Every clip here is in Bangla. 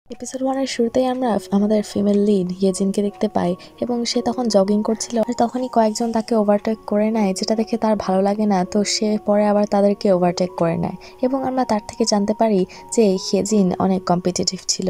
এপিসোড 1 এর শুরুতেই আমরা আমাদের ফিমেল লিড ইয়েজিনকে দেখতে পাই এবং সে তখন জগিং করছিল আর তখনই কয়েকজন তাকে ওভারটেক করে নেয়, যেটা দেখে তার ভালো লাগে না। তো সে পরে আবার তাদেরকে ওভারটেক করে নেয় এবং আমরা তার থেকে জানতে পারি যে ইয়েজিন অনেক কম্পিটিটিভ ছিল।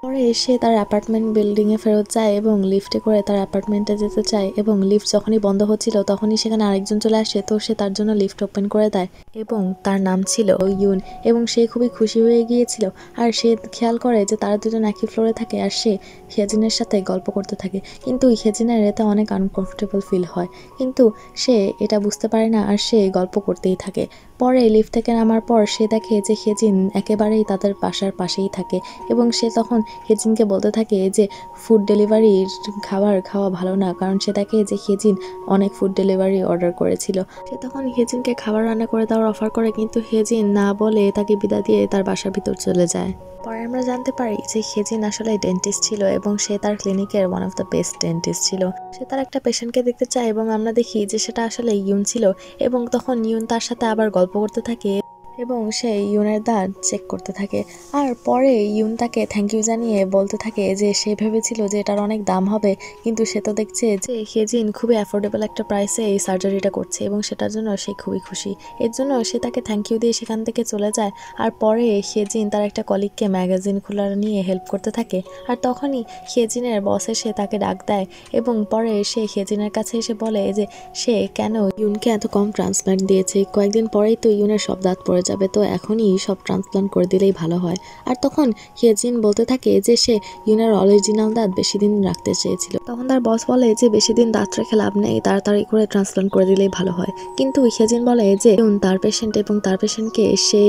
পরে সে তার অ্যাপার্টমেন্ট বিল্ডিংয়ে ফেরত যায় এবং লিফটে করে তার অ্যাপার্টমেন্টে যেতে চায় এবং লিফট যখনই বন্ধ হচ্ছিল তখনই সেখানে আরেকজন চলে আসে। তো সে তার জন্য লিফট ওপেন করে দেয় এবং তার নাম ছিল ইউন এবং সে খুবই খুশি হয়ে গিয়েছিল। আর সে খেয়াল করে যে তারা দুজন একই ফ্লোরে থাকে আর সে হেজিনের সাথে গল্প করতে থাকে, কিন্তু হেজিনের এতে অনেক আনকমফোর্টেবল ফিল হয়, কিন্তু সে এটা বুঝতে পারে না আর সে গল্প করতেই থাকে। পরে লিফট থেকে নামার পর সে দেখে যে হেজিন একেবারেই তাদের বাসার পাশেই থাকে এবং সে তখন হেজিনকে বলতে থাকে যে ফুড ডেলিভারির খাবার খাওয়া ভালো না, কারণ সে দেখে যে হেজিন অনেক ফুড ডেলিভারি অর্ডার করেছিল। সে তখন হেজিনকে খাবার রান্না করে দেওয়ার অফার করে, কিন্তু হেজিন না বলে তাকে বিদায় দিয়ে তার বাসার ভিতর চলে যায়। পরে আমরা জানতে পারি যে হেজিন আসলে ডেন্টিস্ট ছিল এবং সে তার ক্লিনিকের one of the best dentist ছিল। সে তার একটা পেশেন্টকে দেখতে চায় এবং আমরা দেখি যে সেটা আসলে ইউন ছিল এবং তখন ইউন তার সাথে আবার গল্প করতে থাকে এবং সে ইউনের দাঁত চেক করতে থাকে। আর পরে ইউন তাকে থ্যাংক ইউ জানিয়ে বলতে থাকে যে সে ভেবেছিল যে এটার অনেক দাম হবে, কিন্তু সে তো দেখছে যে হেজিন খুবই অ্যাফোর্ডেবল একটা প্রাইসে এই সার্জারিটা করছে এবং সেটার জন্য সে খুবই খুশি। এর জন্য সে তাকে থ্যাংক ইউ দিয়ে সেখান থেকে চলে যায়। আর পরে হেজিন তার একটা কলিগকে ম্যাগাজিন খোলা নিয়ে হেল্প করতে থাকে আর তখনই হেজিনের বস এসে তাকে ডাক দেয় এবং পরে সে হেজিনের কাছে এসে বলে যে সে কেন ইউনকে এত কম ট্রান্সপ্লান্ট দিয়েছে, কয়েকদিন পরেই তো ইউনের সব দাঁত পড়ে যাবে, তো এখনই সব ট্রান্সপ্লান্ট করে দিলেই ভালো হয়। আর তখন হেজিন বলতে থাকে যে সে ইউনের অরিজিনাল দাঁত বেশি দিন রাখতে চেয়েছিল। তখন তার বস বলে যে বেশি দিন দাঁত রেখে লাভ নেই, তাড়াতাড়ি করে ট্রান্সপ্লান্ট করে দিলেই ভালো হয়। কিন্তু হেজিন বলে যে ইউন তার পেশেন্ট এবং তার পেশেন্টকে সে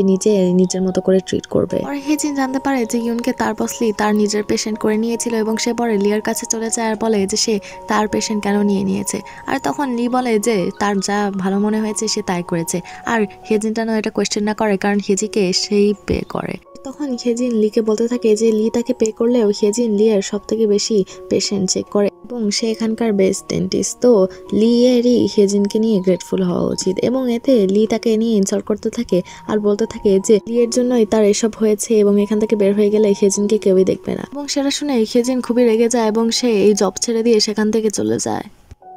নিজের মতো করে ট্রিট করবে। পরে হেজিন জানতে পারে যে ইউনকে তার বসলি তার নিজের পেশেন্ট করে নিয়েছিল এবং সে পরে লিয়ার কাছে চলে যায় আর বলে যে সে তার পেশেন্ট কেন নিয়েছে। আর তখন লি বলে যে তার যা ভালো মনে হয়েছে সে তাই করেছে আর হেজিন যেন এটা কোয়েশ্চেন না করে, কারণ হেজিকে সেই পে করে। তখন হেজিন লিকে বলতে থাকে যে লি তাকে পে করলেও হেজিন লিয়ের সব থেকে বেশি পেশেন্ট চেক করে এবং সে এখানকার বেস্ট ডেন্টিস্ট, তো লি এরই হেজিনকে নিয়ে গ্রেটফুল হওয়া উচিত। এবং এতে লি তাকে নিয়ে ইনসাল্ট করতে থাকে আর বলতে থাকে যে লি এর জন্যই তার এসব হয়েছে এবং এখান থেকে বের হয়ে গেলে হেজিনকে কেউই দেখবে না। এবং সেটা শুনে হেজিন খুবই রেগে যায় এবং সে এই জব ছেড়ে দিয়ে সেখান থেকে চলে যায়।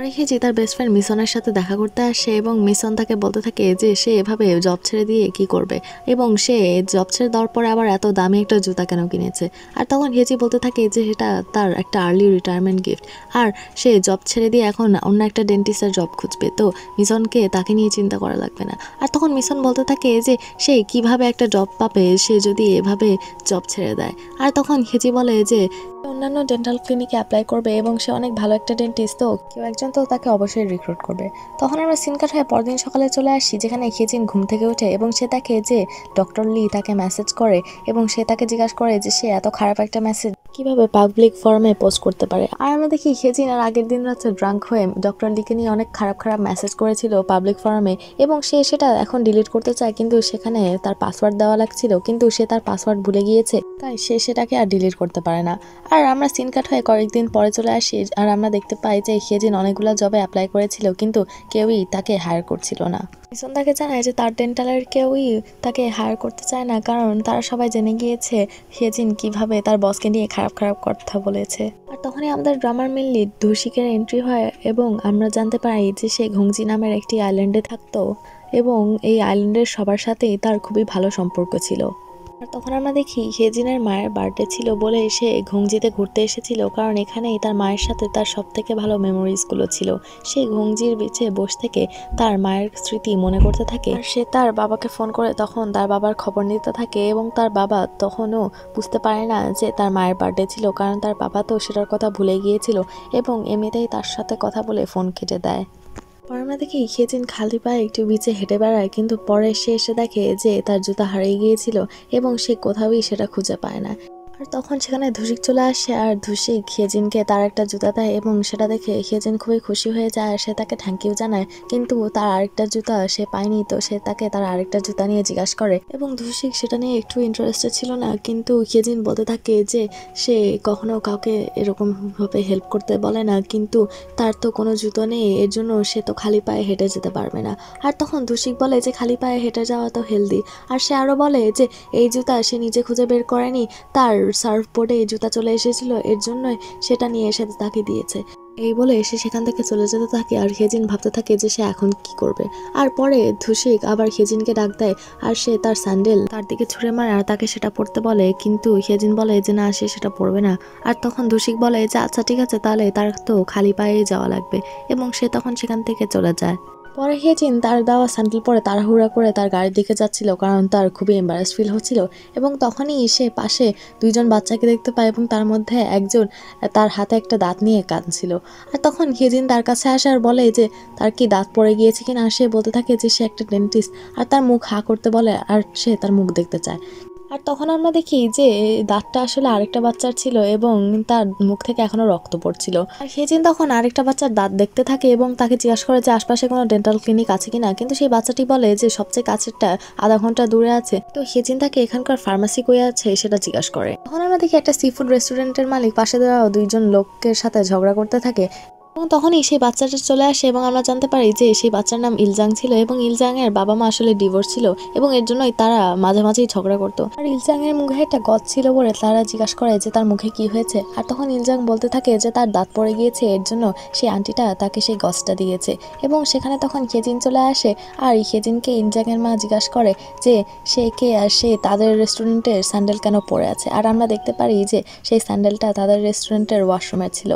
রেখেছি তার বেস্ট ফ্রেন্ড মিশনের সাথে দেখা করতে আসে এবং মিশন তাকে বলতে থাকে যে সে এভাবে জব ছেড়ে দিয়ে কি করবে এবং সে জব ছেড়ে দেওয়ার পরে আবার এত দামি একটা জুতা কেন কিনেছে। আর তখন হেজি বলতে থাকে যে সেটা তার একটা আর্লি রিটায়ারমেন্ট গিফট আর সে জব ছেড়ে দিয়ে এখন অন্য একটা ডেন্টিস্টের জব খুঁজবে, তো মিশনকে তাকে নিয়ে চিন্তা করা লাগবে না। আর তখন মিশন বলতে থাকে যে সে কিভাবে একটা জব পাবে সে যদি এভাবে জব ছেড়ে দেয়। আর তখন হেজি বলে যে অন্যান্য ডেন্টাল ক্লিনিকে অ্যাপ্লাই করবে এবং সে অনেক ভালো একটা ডেন্টিস্ট, তো কেউ একজন তো তাকে অবশ্যই রিক্রুট করবে। তখন আমরা সিন কাট হয়ে পরদিন সকালে চলে আসি যেখানে হেজিন ঘুম থেকে ওঠে এবং সে দেখে যে ডক্টর লি তাকে মেসেজ করে এবং সে তাকে জিজ্ঞাসা করে যে সে এত খারাপ একটা মেসেজ কিভাবে পাবলিক ফোরামে পোস্ট করতে পারে। আর আমরা দেখি হেজিন আর আগের দিন রাতে ড্রাঙ্ক হয়ে ডক্টর লিকে নিয়ে অনেক খারাপ খারাপ মেসেজ করেছিল পাবলিক ফোরামে এবং সে সেটা এখন ডিলিট করতে চায়, কিন্তু সেখানে তার পাসওয়ার্ড দেওয়া লাগছিল, কিন্তু সে তার পাসওয়ার্ড ভুলে গিয়েছে, তাই সে সেটাকে আর ডিলিট করতে পারে না। আর আমরা সিন কাট হয়ে কয়েকদিন পরে চলে আসি আর আমরা দেখতে পাই যে হেজিন অনেকগুলো জবে অ্যাপ্লাই করেছিল কিন্তু কেউই তাকে হায়ার করছিল না। মিশন তাকে জানায় যে তার ডেন্টালের কেউই তাকে হায়ার করতে চায় না, কারণ তারা সবাই জেনে গিয়েছে হেজিন কিভাবে তার বসকে নিয়ে খারাপ খারাপ কথা বলেছে। আর তখনই আমাদের ড্রামার মেন লিড ধুশিকের এন্ট্রি হয় এবং আমরা জানতে পারি যে সে ঘংজি নামের একটি আইল্যান্ডে থাকতো এবং এই আইল্যান্ডের সবার সাথেই তার খুবই ভালো সম্পর্ক ছিল। আর তখন আমরা দেখি হেজিনের মায়ের বার্থডে ছিল বলে সে ঘংজিতে ঘুরতে এসেছিল, কারণ এখানেই তার মায়ের সাথে তার সব থেকে ভালো মেমোরিজগুলো ছিল। সে ঘংজির বিচে বসে থেকে তার মায়ের স্মৃতি মনে করতে থাকে আর সে তার বাবাকে ফোন করে তখন তার বাবার খবর নিতে থাকে এবং তার বাবা তখনও বুঝতে পারে না যে তার মায়ের বার্থডে ছিল, কারণ তার বাবা তো সেটার কথা ভুলে গিয়েছিল এবং এমনিতেই তার সাথে কথা বলে ফোন কেটে দেয়। পরে আমরা দেখি হেজিন খালি পায়ে একটু বিচে হেঁটে বেড়ায়, কিন্তু পরে সে এসে দেখে যে তার জুতা হারিয়ে গিয়েছিল এবং সে কোথাওই সেটা খুঁজে পায় না। আর তখন সেখানে ধুশিক চলে আসে আর ধুশিক হেজিনকে তার একটা জুতা দেয় এবং সেটা দেখে হেজিন খুবই খুশি হয়ে যায় আর সে তাকে থ্যাংক ইউ জানায়, কিন্তু তার আরেকটা জুতা সে পায়নি, তো সে তাকে তার আরেকটা জুতা নিয়ে জিজ্ঞাসা করে এবং ধুশিক সেটা নিয়ে একটু ইন্টারেস্টেড ছিল না, কিন্তু হেজিন বলতে থাকে যে সে কখনো কাউকে এরকম ভাবে হেল্প করতে বলে না, কিন্তু তার তো কোনো জুতো নেই এর জন্য সে তো খালি পায়ে হেঁটে যেতে পারবে না। আর তখন ধুশিক বলে যে খালি পায়ে হেঁটে যাওয়া তো হেলদি, আর সে আরো বলে যে এই জুতা সে নিজে খুঁজে বের করেনি, তার সার্ফ বোর্ডে জুতা চলে এসেছিল, এর জন্যই সেটা নিয়ে এসে তাকে দিয়েছে। এই বলে সে সেখান থেকে চলে যেতে থাকে আর হেজিন ভাবতে থাকে যে সে এখন কি করবে। আর পরে ধুশিক আবার হেজিনকে ডাক দেয় আর সে তার স্যান্ডেল তার দিকে ছুঁড়ে মারে আর তাকে সেটা পরতে বলে, কিন্তু হেজিন বলে যে না, সে সেটা পরবে না। আর তখন ধুশিক বলে যে আচ্ছা ঠিক আছে, তাহলে তার তো খালি পায়েই যাওয়া লাগবে, এবং সে তখন সেখান থেকে চলে যায়। পরে হেজিন তার দেওয়া স্যান্ডেল পরে তাড়াহুড়া করে তার গাড়ির দিকে যাচ্ছিল, কারণ তার খুবই এম্বারাস ফিল হচ্ছিল। এবং তখনই সে পাশে দুইজন বাচ্চাকে দেখতে পায় এবং তার মধ্যে একজন তার হাতে একটা দাঁত নিয়ে কাঁদছিল। আর তখন হেজিন তার কাছে আসে আর বলে যে তার কি দাঁত পড়ে গিয়েছে কিনা। সে বলতে থাকে যে সে একটা ডেন্টিস্ট, আর তার মুখ হা করতে বলে আর সে তার মুখ দেখতে চায়। আর তখন আমরা দেখি যে দাঁতটা আসলে আরেকটা বাচ্চার ছিল এবং তার মুখ থেকে এখনো রক্ত পড়ছিল। আর হেজিন তখন আরেকটা বাচ্চার দাঁত দেখতে থাকে এবং তাকে জিজ্ঞাসা করে যে আশপাশে কোনো ডেন্টাল ক্লিনিক আছে কিনা, কিন্তু সেই বাচ্চাটি বলে যে সবচেয়ে কাছেরটা আধা ঘন্টা দূরে আছে। তো হেজিন তাকে এখানকার ফার্মাসি কই আছে সেটা জিজ্ঞাসা করে। তখন আমরা দেখি একটা সি ফুড রেস্টুরেন্টের মালিক পাশে দেওয়া দুইজন লোকের সাথে ঝগড়া করতে থাকে, এবং তখনই সেই বাচ্চাটা চলে আসে এবং আমরা জানতে পারি যে সেই বাচ্চার নাম ইলজাং ছিল এবং ইলজাং এর বাবা মা আসলে ডিভোর্স ছিল এবং এর জন্যই তারা মাঝে মাঝেই ঝগড়া করতো। আর ইলজাং এর মুখে একটা গজ ছিল বলে তারা জিজ্ঞাসা করে যে তার মুখে কি হয়েছে। আর তখন ইলজাং বলতে থাকে যে তার দাঁত পড়ে গিয়েছে, এর জন্য সেই আন্টিটা তাকে সেই গজটা দিয়েছে। এবং সেখানে তখন হেজিন চলে আসে আর হেজিনকে ইলজাং এর মা জিজ্ঞাসা করে যে সে কে আর সে তাদের রেস্টুরেন্টের স্যান্ডেল কেন পরে আছে। আর আমরা দেখতে পারি যে সেই স্যান্ডেলটা তাদের রেস্টুরেন্টের ওয়াশরুমে ছিল।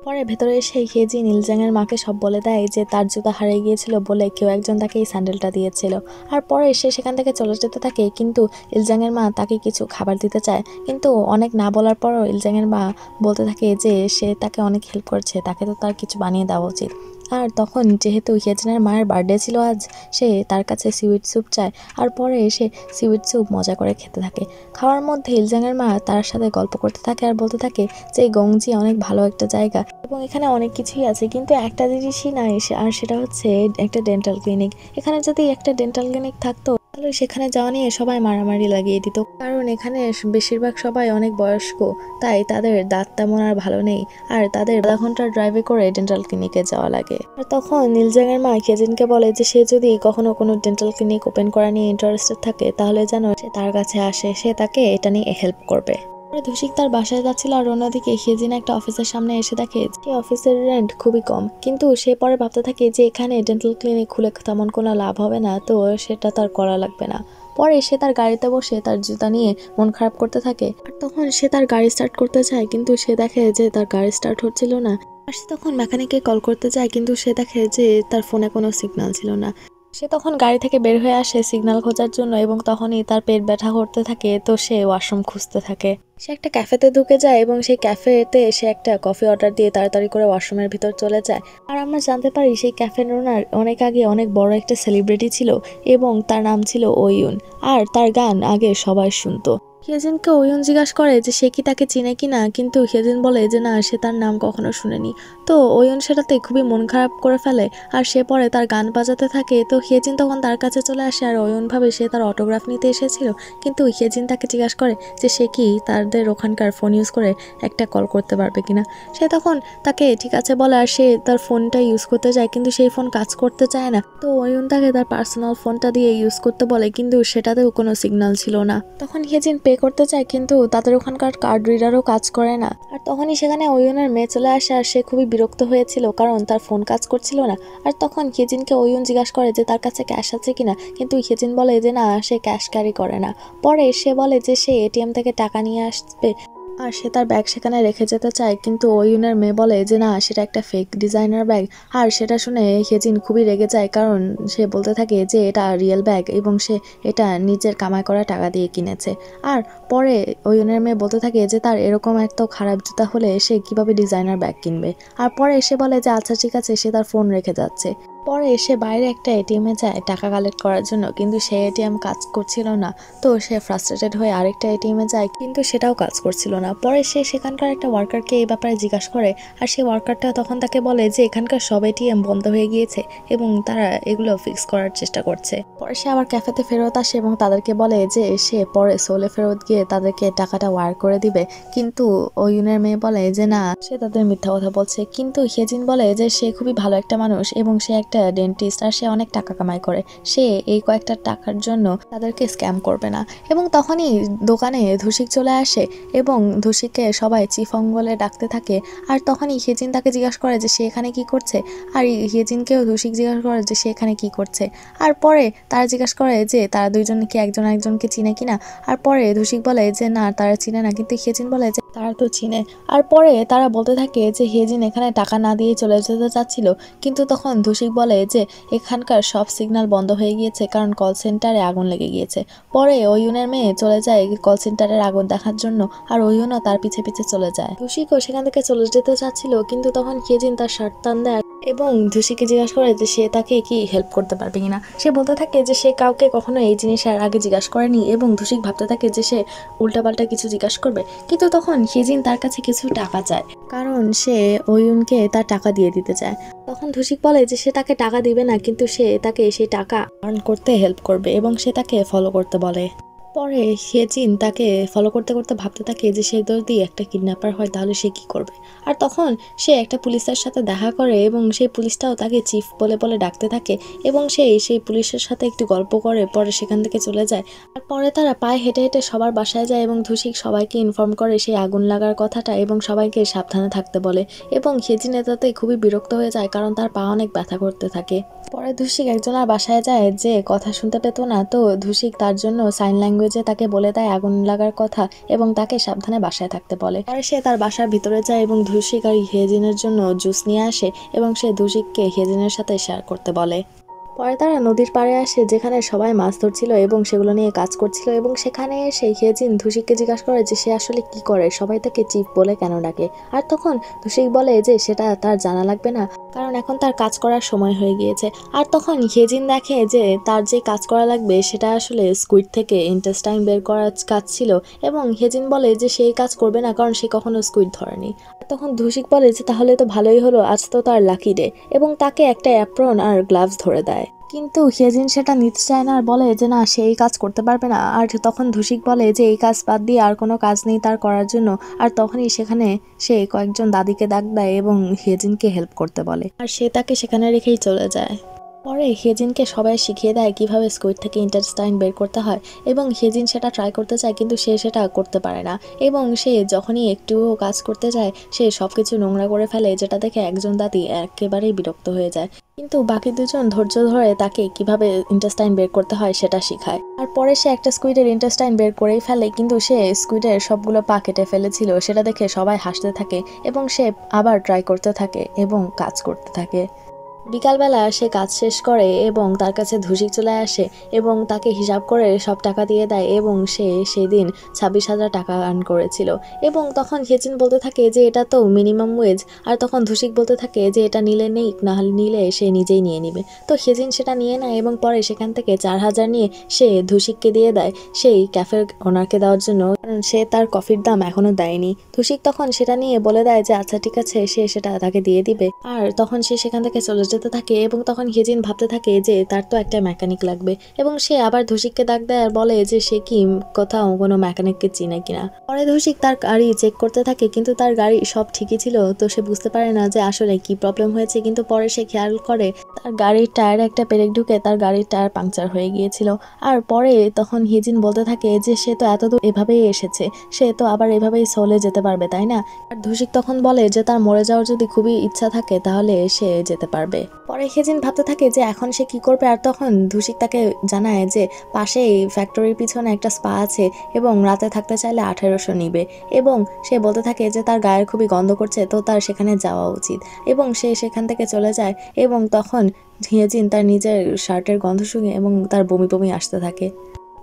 পরে ভেতরে এসে হেজিন ইলজাংয়ের মাকে সব বলে দেয় যে তার জুতা হারিয়ে গিয়েছিল বলে কেউ একজন তাকে এই স্যান্ডেলটা দিয়েছিল। আর পরে সে সেখান থেকে চলে যেতে থাকে, কিন্তু ইলজাংয়ের মা তাকে কিছু খাবার দিতে চায়, কিন্তু অনেক না বলার পরও ইলজাংয়ের মা বলতে থাকে যে সে তাকে অনেক হেল্প করছে, তাকে তো তার কিছু বানিয়ে দেওয়া উচিত। আর তখন যেহেতু হেজিনের মায়ের বার্থডে ছিল আজ, সে তার কাছে সিউইড স্যুপ চায়। আর পরে এসে সিউইড স্যুপ মজা করে খেতে থাকে। খাওয়ার মধ্যে ইলজাংয়ের মা তার সাথে গল্প করতে থাকে আর বলতে থাকে যে গংজি অনেক ভালো একটা জায়গা এবং এখানে অনেক কিছুই আছে, কিন্তু একটা জিনিসই নাই, আর সেটা হচ্ছে একটা ডেন্টাল ক্লিনিক। এখানে যদি একটা ডেন্টাল ক্লিনিক থাকতো তাহলে সেখানে যাওয়া নিয়ে সবাই মারামারি লাগিয়ে দিত, কারণ এখানে বেশিরভাগ সবাই অনেক বয়স্ক, তাই তাদের দাঁত তেমন আর ভালো নেই, আর তাদের আধা ঘন্টার ড্রাইভে করে ডেন্টাল ক্লিনিকে যাওয়া লাগে। আর তখন নীলজাংয়ের মা হেজিনকে বলে যে সে যদি কখনো কোনো ডেন্টাল ক্লিনিক ওপেন করা নিয়ে ইন্টারেস্টেড থাকে তাহলে যেন সে তার কাছে আসে, সে তাকে এটা নিয়ে হেল্প করবে। ধুশিক তার বাসায় যাচ্ছিল আর অন্যদিকে হেজিন একটা অফিসের সামনে এসে দেখে যে অফিসের রেন্ট খুবই কম, কিন্তু সে পরে ভাবতে থাকে যে এখানে ডেন্টাল ক্লিনিক খুলে তেমন কোনো লাভ হবে না, তো সেটা তার করা লাগবে না। পরে সে তার গাড়িতে বসে তার জুতা নিয়ে মন খারাপ করতে থাকে, আর তখন সে তার গাড়ি স্টার্ট করতে চায়, কিন্তু সে দেখে যে তার গাড়ি স্টার্ট হচ্ছিল না। আর সে তখন মেকানিককে কল করতে যায়, কিন্তু সে দেখে যে তার ফোনে কোনো সিগন্যাল ছিল না। সে তখন গাড়ি থেকে বের হয়ে আসে সিগন্যাল খোঁজার জন্য এবং তখনই তার পেট ব্যথা করতে থাকে, তো সে ওয়াশরুম খুঁজতে থাকে। সে একটা ক্যাফেতে ঢুকে যায় এবং সেই ক্যাফেতে সে একটা কফি অর্ডার দিয়ে তাড়াতাড়ি করে ওয়াশরুমের ভিতর চলে যায়। আর আমরা জানতে পারি সেই ক্যাফের ওনার অনেক আগে অনেক বড় একটা সেলিব্রিটি ছিল এবং তার নাম ছিল ওয়ুন, আর তার গান আগে সবাই শুনতো। হেজিনকে ওয়ুন জিজ্ঞাসা করে যে সে কি তাকে চিনে কিনা, কিন্তু হেজিন বলে যে না, সে তার নাম কখনো শুনেনি। তো ওয়ুন সেটাতে খুবই মন খারাপ করে ফেলে আর সে পরে তার গান বাজাতে থাকে। তো হেজিন তখন তার কাছে চলে আসে আর ওয়ুন ভাবে সে তার অটোগ্রাফ নিতে এসেছিল, কিন্তু হেজিন তাকে জিজ্ঞাসা করে যে সে কি তাদের ওখানকার ফোন ইউজ করে একটা কল করতে পারবে কিনা। সে তখন তাকে ঠিক আছে বলে আর সে তার ফোনটা ইউজ করতে যায়, কিন্তু সেই ফোন কাজ করতে চায় না। তো ওয়ুন তাকে তার পার্সোনাল ফোনটা দিয়ে ইউজ করতে বলে, কিন্তু সেটাতেও কোনো সিগন্যাল ছিল না। তখন হেজিন পে করতে চায়, কিন্তু তাদের ওখানকার কার্ড রিডারও কাজ করে না। আর তখনই সেখানে ওয়ুনের মেয়ে চলে আসে আর সে খুবই বিরক্ত হয়েছিল কারণ তার ফোন কাজ করছিল না। আর তখন হেজিনকে ওয়ুন জিজ্ঞাসা করে যে তার কাছে ক্যাশ আছে কিনা, কিন্তু হেজিন বলে যে না, সে ক্যাশ ক্যারি করে না। পরে সে বলে যে সে এটিএম থেকে টাকা নিয়ে আসবে আর সে তার ব্যাগ সেখানে রেখে যেতে চায়, কিন্তু ওয়ুনের মেয়ে বলে যে না, সেটা একটা ফেক ডিজাইনার ব্যাগ। আর সেটা শুনে হেজিন খুবই রেগে যায়, কারণ সে বলতে থাকে যে এটা রিয়েল ব্যাগ এবং সে এটা নিজের কামাই করা টাকা দিয়ে কিনেছে। আর পরে ওয়ুনের মেয়ে বলতে থাকে যে তার এরকম এত খারাপ জুতা হলে সে কিভাবে ডিজাইনার ব্যাগ কিনবে। আর পরে সে বলে যে আচ্ছা ঠিক আছে, সে তার ফোন রেখে যাচ্ছে। পরে সে বাইরে একটা এটিএমে যায় টাকা কালেক্ট করার জন্য, কিন্তু সেই এটিএম কাজ করছিল না। তো সে ফ্রাস্ট্রেটেড হয়ে আরেকটা এটিএমে যায়, কিন্তু সেটাও কাজ করছিল না। পরে সে সেখানকার একটা ওয়ার্কারকে এই ব্যাপারে জিজ্ঞাসা করে আর সেই ওয়ার্কারটা তখন তাকে বলে যে এখানকার সব এটিএম বন্ধ হয়ে গিয়েছে এবং তারা এগুলো ফিক্স করার চেষ্টা করছে। পরে সে আবার ক্যাফেতে ফেরত আসে এবং তাদেরকে বলে যে সে পরে সোলে ফেরত গিয়ে তাদেরকে টাকাটা ওয়ার করে দিবে, কিন্তু ওয়ুনের মেয়ে বলে যে না, সে তাদের মিথ্যা কথা বলছে। কিন্তু হেজিন বলে যে সে খুবই ভালো একটা মানুষ এবং সে একটা একটা ডেন্টিস্ট আর সে অনেক টাকা কামাই করে, সে এই কয়েকটা টাকার জন্য তাদেরকে স্ক্যাম করবে না। এবং তখনই দোকানে ধুসিক চলে আসে এবং ধুসিককে সবাই চিফং বলে ডাকতে থাকে। আর তখনই হিয়েজিন তাকে জিজ্ঞাসা করে যে সে এখানে কি করছে, আর হিয়েজিনকেও ধুসিক জিজ্ঞাসা করে যে সে এখানে কি করছে। আর পরে তারা জিজ্ঞাসা করে যে তারা দুইজন কি একজন আরেকজনকে চিনে কিনা। আর পরে ধুসিক বলে যে না, তারা চিনে না, কিন্তু হিয়েজিন বলে যে তারা তো চিনে। আর পরে তারা বলতে থাকে যে হিয়েজিন এখানে টাকা না দিয়ে চলে যেতে চাচ্ছিল, কিন্তু তখন ধুসিক বলে যে এখানকার সব সিগন্যাল বন্ধ হয়ে গিয়েছে কারণ কল সেন্টারে আগুন লেগে গিয়েছে। পরে ওইউনের মেয়ে চলে যায় কল সেন্টারের আগুন দেখার জন্য, আর ওইউনও তার পিছে পিছে চলে যায়। ধুসিকও সেখান থেকে চলে যেতে চাচ্ছিল, কিন্তু তখন হিয়েজিন তার শার্ট টান দেয় এবং ধুসিকে জিজ্ঞাসা করে যে সে তাকে কি হেল্প করতে পারবে কিনা। সে বলতে থাকে যে সে কাউকে কখনো এই জিনিসের আগে জিজ্ঞাসা করেনি এবং ধুসিক ভাবতে থাকে যে সে উল্টাপাল্টা কিছু জিজ্ঞাসা করবে। কিন্তু তখন হিয়েজিন তার কাছে কিছু টাকা চায়, কারণ সে ওইউনকে তার টাকা দিয়ে দিতে চায়। তখন ধুসিক বলে যে সে তাকে টাকা দিবে না, কিন্তু সে তাকে সেই টাকা আর্ন করতে হেল্প করবে এবং সে তাকে ফলো করতে বলে। পরে হিয়েজিন তাকে ফলো করতে করতে ভাবতে থাকে যে সে যদি একটা কিডন্যাপার হয় তাহলে সে কি করবে। আর তখন সে একটা পুলিশের সাথে দেখা করে এবং সেই পুলিশটাও তাকে চিফ বলে বলে ডাকতে থাকে এবং সেই পুলিশের সাথে একটু গল্প করে পরে সেখান থেকে চলে যায়। আর পরে তারা পায়ে হেঁটে হেঁটে সবার বাসায় যায় এবং ধুসিক সবাইকে ইনফর্ম করে সেই আগুন লাগার কথাটা এবং সবাইকে সাবধানে থাকতে বলে। এবং হিয়েজিন এটাতে খুবই বিরক্ত হয়ে যায় কারণ তার পা অনেক ব্যথা করতে থাকে। পরে ধুসিক একজনের বাসায় যায় যে কথা শুনতে পেত না, তো ধুসিক তার জন্য সাইন ল্যাঙ্গুয়েজে তাকে বলে দেয় আগুন লাগার কথা এবং তাকে সাবধানে বাসায় থাকতে বলে। পরে সে তার বাসার ভিতরে যায় এবং ধুসিক আর হিয়েজিনের জন্য জুস নিয়ে আসে এবং সে ধুসিককে হিয়েজিনের সাথে শেয়ার করতে বলে। পরে তারা নদীর পাড়ে আসে যেখানে সবাই মাছ ধরছিল এবং সেগুলো নিয়ে কাজ করছিল এবং সেখানে এসে হিয়েজিন ধুসিককে জিজ্ঞাসা করে যে সে আসলে কি করে, সবাই তাকে চিফ বলে কেন ডাকে। আর তখন ধুসিক বলে যে সেটা তার জানা লাগবে না কারণ এখন তার কাজ করার সময় হয়ে গিয়েছে। আর তখন হিয়েজিন দেখে যে তার যে কাজ করা লাগবে সেটা আসলে স্কুইড থেকে ইন্টেস্টাইন বের করার কাজ ছিল এবং হিয়েজিন বলে যে সেই কাজ করবে না কারণ সে কখনো স্কুইড ধরেনি। তখন ধুসিক বলে যে তাহলে তো ভালোই হলো, আজ তো তার লাকি ডে, এবং তাকে একটা অ্যাপ্রন আর গ্লাভস ধরে দেয়। কিন্তু হিয়েজিন সেটা নিতে চায় না আর বলে যে না, সে এই কাজ করতে পারবে না। আর তখন ধুসিক বলে যে এই কাজ বাদ দিয়ে আর কোনো কাজ নেই তার করার জন্য। আর তখনই সেখানে সে কয়েকজন দাদিকে ডাক দেয় এবং হিয়েজিনকে হেল্প করতে বলে, আর সে তাকে সেখানে রেখেই চলে যায়। পরে হিয়েজিনকে সবাই শিখিয়ে দেয় কিভাবে স্কুইড থেকে ইন্টেস্টাইন বের করতে হয় এবং হিয়েজিন সেটা ট্রাই করতে চায় কিন্তু সে সেটা করতে পারে না এবং সে যখনই একটুও কাজ করতে যায় সে সবকিছু নোংরা করে ফেলে, যেটা দেখে একজন দাদি একেবারেই বিরক্ত হয়ে যায়। কিন্তু বাকি দুজন ধৈর্য ধরে তাকে কিভাবে ইন্টেস্টাইন বের করতে হয় সেটা শিখায়। আর পরে সে একটা স্কুইডের ইন্টেস্টাইন বের করেই ফেলে, কিন্তু সে স্কুইডের সবগুলো পা কেটে ফেলেছিল, সেটা দেখে সবাই হাসতে থাকে এবং সে আবার ট্রাই করতে থাকে এবং কাজ করতে থাকে। বিকালবেলা সে কাজ শেষ করে এবং তার কাছে ধুসিক চলে আসে এবং তাকে হিসাব করে সব টাকা দিয়ে দেয় এবং সে সেদিন 26,000 টাকা আর্ন করেছিল। এবং তখন হিয়েজিন বলতে থাকে যে এটা তো মিনিমাম ওয়েজ, আর তখন ধুসিক বলতে থাকে যে এটা নিলে নেই, না হলে নিলে সে নিজেই নিয়ে নিবে। তো হিয়েজিন সেটা নিয়ে নেয় এবং পরে সেখান থেকে 4,000 নিয়ে সে ধুসিককে দিয়ে দেয় সেই ক্যাফের ওনারকে দেওয়ার জন্য, কারণ সে তার কফির দাম এখনো দেয়নি। ধুসিক তখন সেটা নিয়ে বলে দেয় যে আচ্ছা ঠিক আছে, সে সেটা তাকে দিয়ে দিবে। আর তখন সে সেখান থেকে চলে যেতে থাকে এবং তখন হিয়েজিন ভাবতে থাকে যে তার তো একটা মেকানিক লাগবে এবং সে আবার ধুসিককে ডাক দেয় আর বলে যে সে কি কোথাও কোনো মেকানিককে চিনে কিনা। পরে ধুসিক তার গাড়ি চেক করতে থাকে কিন্তু তার গাড়ি সব ঠিকই ছিল, তো সে বুঝতে পারে না যে আসলে কি প্রবলেম হয়েছে। কিন্তু পরে সে খেয়াল করে তার গাড়ির টায়ারে একটা পেরেক ঢুকে তার গাড়ির টায়ার পাংচার হয়ে গিয়েছিল। আর পরে তখন হিয়েজিন বলতে থাকে যে সে তো এতদূর এভাবেই এসেছে, সে তো আবার এভাবেই চলে যেতে পারবে তাই না। আর ধুসিক তখন বলে যে তার মরে যাওয়ার যদি খুবই ইচ্ছা থাকে তাহলে সে যেতে পারবে। পরে হিয়েজিন ভাবতে থাকে যে এখন সে কি করবে। আর তখন ধুসিক তাকে জানায় যে পাশেই ফ্যাক্টরির পিছনে একটা স্পা আছে এবং রাতে থাকতে চাইলে 1800 নিবে। এবং সে বলতে থাকে যে তার গায়ের খুবই গন্ধ করছে, তো তার সেখানে যাওয়া উচিত এবং সে সেখান থেকে চলে যায়। এবং তখন হিয়েজিন তার নিজের শার্টের গন্ধ শুনে এবং তার বমি বমি আসতে থাকে।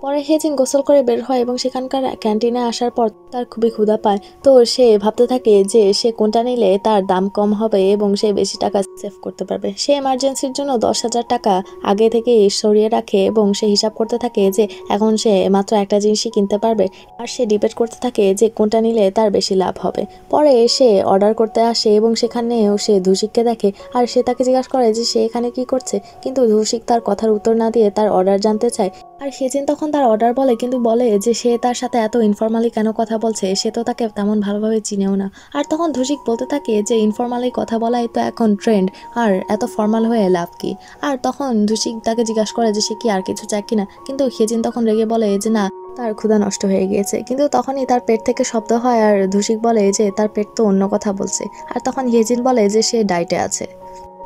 পরে হিয়েজিন গোসল করে বের হয় এবং সেখানকার ক্যান্টিনে আসার পর তার খুবই ক্ষুধা পায়, তো সে ভাবতে থাকে যে সে কোনটা নিলে তার দাম কম হবে এবং সে বেশি টাকা সেভ করতে পারবে। সে এমার্জেন্সির জন্য 10,000 টাকা আগে থেকে সরিয়ে রাখে এবং সে হিসাব করতে থাকে যে এখন সে মাত্র একটা জিনিসই কিনতে পারবে। আর সে ডিবেট করতে থাকে যে কোনটা নিলে তার বেশি লাভ হবে। পরে সে অর্ডার করতে আসে এবং সেখানেও সে ধুসিককে দেখে আর সে তাকে জিজ্ঞাসা করে যে সে এখানে কি করছে, কিন্তু ধুসিক তার কথার উত্তর না দিয়ে তার অর্ডার জানতে চায়। আর হিয়েজিন তখন তখন তার অর্ডার বলে, কিন্তু বলে যে সে তার সাথে এত ইনফর্মালি কেন কথা বলছে, সে তো তাকে তেমন ভালোভাবে চিনেও না। আর তখন ধুষিক বলতে থাকে যে ইনফর্মালি কথা বলাই তো এখন ট্রেন্ড, আর এত ফর্মাল হয়ে লাভ কি। আর তখন ধুষিক তাকে জিজ্ঞাসা করে যে সে কি আর কিছু চায় কিনা, কিন্তু হেজিন তখন রেগে বলে যে না, তার ক্ষুধা নষ্ট হয়ে গিয়েছে। কিন্তু তখনই তার পেট থেকে শব্দ হয় আর ধুষিক বলে যে তার পেট তো অন্য কথা বলছে। আর তখন হেজিন বলে যে সে ডায়েটে আছে।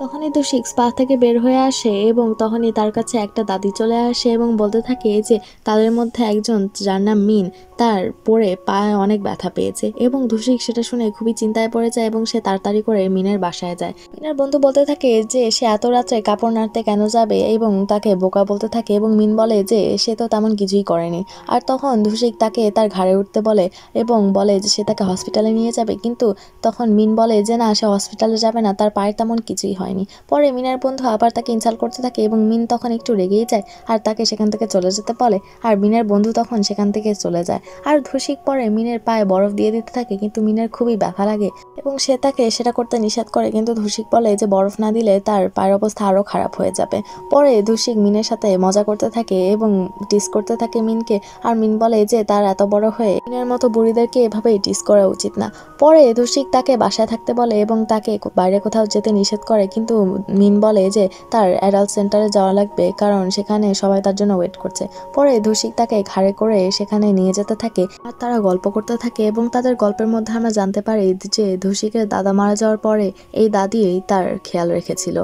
তখনই ধুষিক স্পা থেকে বের হয়ে আসে এবং তখনই তার কাছে একটা দাদি চলে আসে এবং বলতে থাকে যে তাদের মধ্যে একজন, যার নাম মিন, তার পড়ে পায়ে অনেক ব্যথা পেয়েছে। এবং ধুষিক সেটা শুনে খুবই চিন্তায় পড়ে যায় এবং সে তাড়াতাড়ি করে মিনের বাসায় যায়। মিনের বন্ধু বলতে থাকে যে সে এত রাত্রে কাপড় নাড়তে কেন যাবে এবং তাকে বোকা বলতে থাকে, এবং মিন বলে যে সে তো তেমন কিছুই করেনি। আর তখন ধুষিক তাকে তার ঘাড়ে উঠতে বলে এবং বলে যে সে তাকে হসপিটালে নিয়ে যাবে, কিন্তু তখন মিন বলে যে না, সে হসপিটালে যাবে না, তার পায়ে তেমন কিছুই হয়নি। পরে মিনের বন্ধু আবার তাকে ইনসাল্ট করতে থাকে এবং মিন তখন একটু রেগেই যায় আর তাকে সেখান থেকে চলে যেতে বলে। আর মিনের বন্ধু তখন সেখান থেকে চলে যায়। আর ধুষিক পরে মিনের পায়ে বরফ দিয়ে দিতে থাকে, কিন্তু মিনের খুবই ব্যথা লাগে এবং সে তাকে সেটা করতে নিষেধ করে, কিন্তু ধুষিক বলে যে বরফ না দিলে তার পায়ের অবস্থা আরও খারাপ হয়ে যাবে। পরে ধুষিক মিনের সাথে মজা করতে থাকে এবং টিস করতে থাকে মিনকে। আর মিন বলে যে তার এত বড় হয়ে মিনের মতো বুড়িদেরকে এভাবেই টিস করা উচিত না। পরে ধুষিক তাকে বাসায় থাকতে বলে এবং তাকে বাইরে কোথাও যেতে নিষেধ করে, কিন্তু মিন বলে যে তার অ্যাডাল্ট সেন্টারে যাওয়া লাগবে, কারণ সেখানে সবাই তার জন্য ওয়েট করছে। পরে ধুষিক তাকে ঘাড়ে করে সেখানে নিয়ে যেতে থাকে আর তারা গল্প করতে থাকে এবং তাদের গল্পের মধ্যে আমরা জানতে পারি যে ধুষিকের দাদা মারা যাওয়ার পরে এই দাদিই তার খেয়াল রেখেছিল।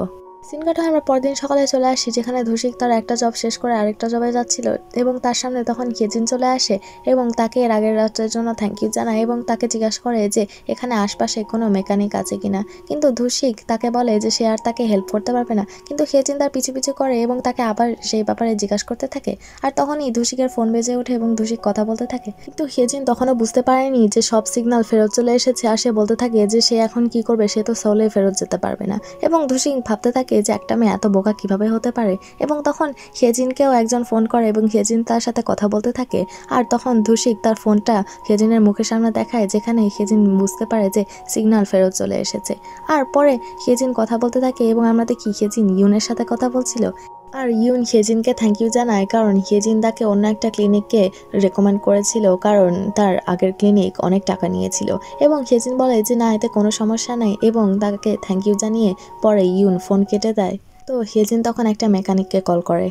সিন কাটা আমরা পরদিন সকালে চলে আসি, যেখানে ধুষিক তার একটা জব শেষ করে আরেকটা জবে যাচ্ছিল এবং তার সামনে তখন হেজিন চলে আসে এবং তাকে এর আগের রাত্রের জন্য থ্যাংক ইউ জানায় এবং তাকে জিজ্ঞাসা করে যে এখানে আশপাশে কোনো মেকানিক আছে কিনা। কিন্তু ধুষিক তাকে বলে যে সে আর তাকে হেল্প করতে পারবে না, কিন্তু হেজিন তার পিছু পিছু করে এবং তাকে আবার সেই ব্যাপারে জিজ্ঞাসা করতে থাকে। আর তখনই ধুষিকের ফোন বেজে ওঠে এবং ধুষিক কথা বলতে থাকে, কিন্তু হেজিন তখনও বুঝতে পারেনি যে সব সিগন্যাল ফেরত চলে এসেছে। আর সে বলতে থাকে যে সে এখন কি করবে, সে তো সোলে ফেরত যেতে পারবে না। এবং ধুষিক ভাবতে থাকে যে একটা মেয়ে এত বোকা কিভাবে হতে পারে। এবং তখন হেজিনকেও একজন ফোন করে এবং হেজিন তার সাথে কথা বলতে থাকে। আর তখন ধুষিক তার ফোনটা হেজিনের মুখের সামনে দেখায়, যেখানে হেজিন বুঝতে পারে যে সিগন্যাল ফেরত চলে এসেছে। আর পরে হেজিন কথা বলতে থাকে এবং আমরা দেখি হেজিন ইউনের সাথে কথা বলছিল। আর ইউন হেজিনকে থ্যাংক ইউ জানায়, কারণ হেজিন তাকে অন্য একটা ক্লিনিককে রেকমেন্ড করেছিল, কারণ তার আগের ক্লিনিক অনেক টাকা নিয়েছিল। এবং হেজিন বলে যে না, এতে কোনো সমস্যা নেই এবং তাকে থ্যাংক ইউ জানিয়ে পরে ইউন ফোন কেটে দেয়। তো হেজিন তখন একটা মেকানিককে কল করে।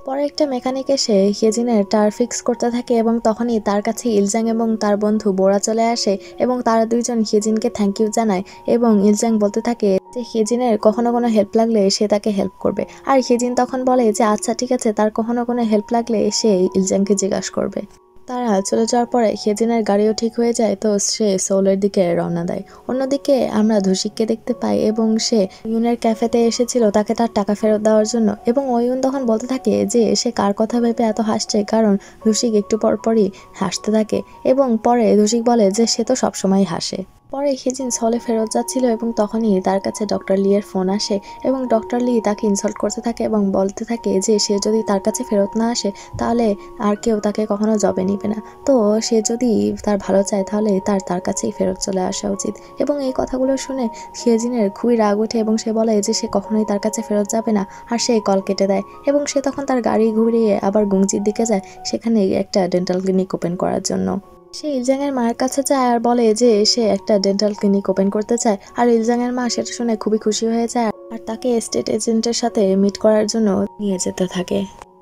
পরে একটা মেকানিক এসে হেজিনের টায়ার ফিক্স করতে থাকে এবং তখনই তার কাছে ইলজাং এবং তার বন্ধু বোরা চলে আসে এবং তারা দুইজন হেজিনকে থ্যাংক ইউ জানায়। এবং ইলজাং বলতে থাকে যে হেজিনের কখনো কোনো হেল্প লাগলে সে তাকে হেল্প করবে। আর হেজিন তখন বলে যে আচ্ছা ঠিক আছে, তার কখনো কোনো হেল্প লাগলে সে ইলজাংকে জিজ্ঞাসা করবে। তারা চলে যাওয়ার পরে হেজিনের গাড়িও ঠিক হয়ে যায়, তো সে সোলের দিকে রওনা দেয়। অন্যদিকে আমরা ধুষিককে দেখতে পাই এবং সে ইউনের ক্যাফেতে এসেছিল তাকে তার টাকা ফেরত দেওয়ার জন্য। এবং ইউন তখন বলতে থাকে যে সে কার কথা ভেবে এত হাসছে, কারণ ধুষিক একটু পরপরই হাসতে থাকে। এবং পরে ধুষিক বলে যে সে তো সবসময় হাসে। পরে হেজিন সলে ফেরত যাচ্ছিল এবং তখনই তার কাছে ডক্টর লি এর ফোন আসে এবং ডক্টর লি তাকে ইনসাল্ট করতে থাকে এবং বলতে থাকে যে সে যদি তার কাছে ফেরত না আসে তাহলে আর কেউ তাকে কখনো জবে নিবে না। তো সে যদি তার ভালো চায় তাহলে তার কাছেই ফেরত চলে আসা উচিত। এবং এই কথাগুলো শুনে হেজিনের খুবই রাগ ওঠে এবং সে বলে যে সে কখনোই তার কাছে ফেরত যাবে না। আর সে কল কেটে দেয় এবং সে তখন তার গাড়ি ঘুরিয়ে আবার গুংজির দিকে যায়, সেখানে একটা ডেন্টাল ক্লিনিক ওপেন করার জন্য। সে ইলজাংয়ের মায়ের কাছে যায় আর বলে যে সে একটা ডেন্টাল ক্লিনিক ওপেন করতে চায়। আর ইলজাংয়ের মা সেটা শুনে খুবই খুশি হয়ে যায় আর তাকে এস্টেট এজেন্টের সাথে মিট করার জন্য নিয়ে যেতে থাকে।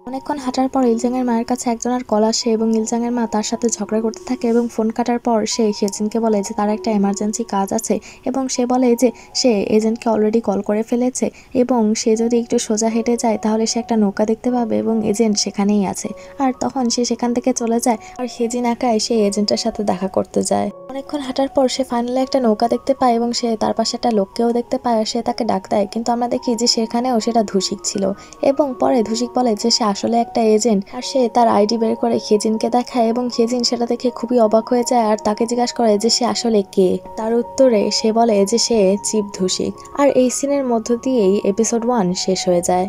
অনেকক্ষণ হাঁটার পর ইলজাংয়ের মায়ের কাছে একজনের কল আসে এবং ইলজাংয়ের মা তার সাথে ঝগড়া করতে থাকে এবং ফোন কাটার পর সে হেজিনকে বলে যে তার একটা এমার্জেন্সি কাজ আছে এবং সে বলে যে সে এজেন্টকে অলরেডি কল করে ফেলেছে এবং সে যদি একটু সোজা হেঁটে যায় তাহলে সে একটা নৌকা দেখতে পাবে এবং এজেন্ট সেখানেই আছে। আর তখন সে সেখান থেকে চলে যায় আর হেজিন একাই সে এজেন্টের সাথে দেখা করতে যায়। অনেকক্ষণ হাঁটার পর সে ফাইনালি একটা নৌকা দেখতে পায় এবং সে তার পাশে একটা লোককেও দেখতে পায় আর সে তাকে ডাক দেয়, কিন্তু আমরা দেখি যে সেখানেও সেটা ধুষিক ছিল। এবং পরে ধুষিক বলে যে সে আসলে একটা এজেন্ট আর সে তার আইডি বের করে হেজিনকে দেখায় এবং হেজিন সেটা দেখে খুবই অবাক হয়ে যায় আর তাকে জিজ্ঞাসা করে যে সে আসলে কে। তার উত্তরে সে বলে যে সে চিফ ধুষিক। আর এই সিনের মধ্য দিয়েই এপিসোড 1 শেষ হয়ে যায়।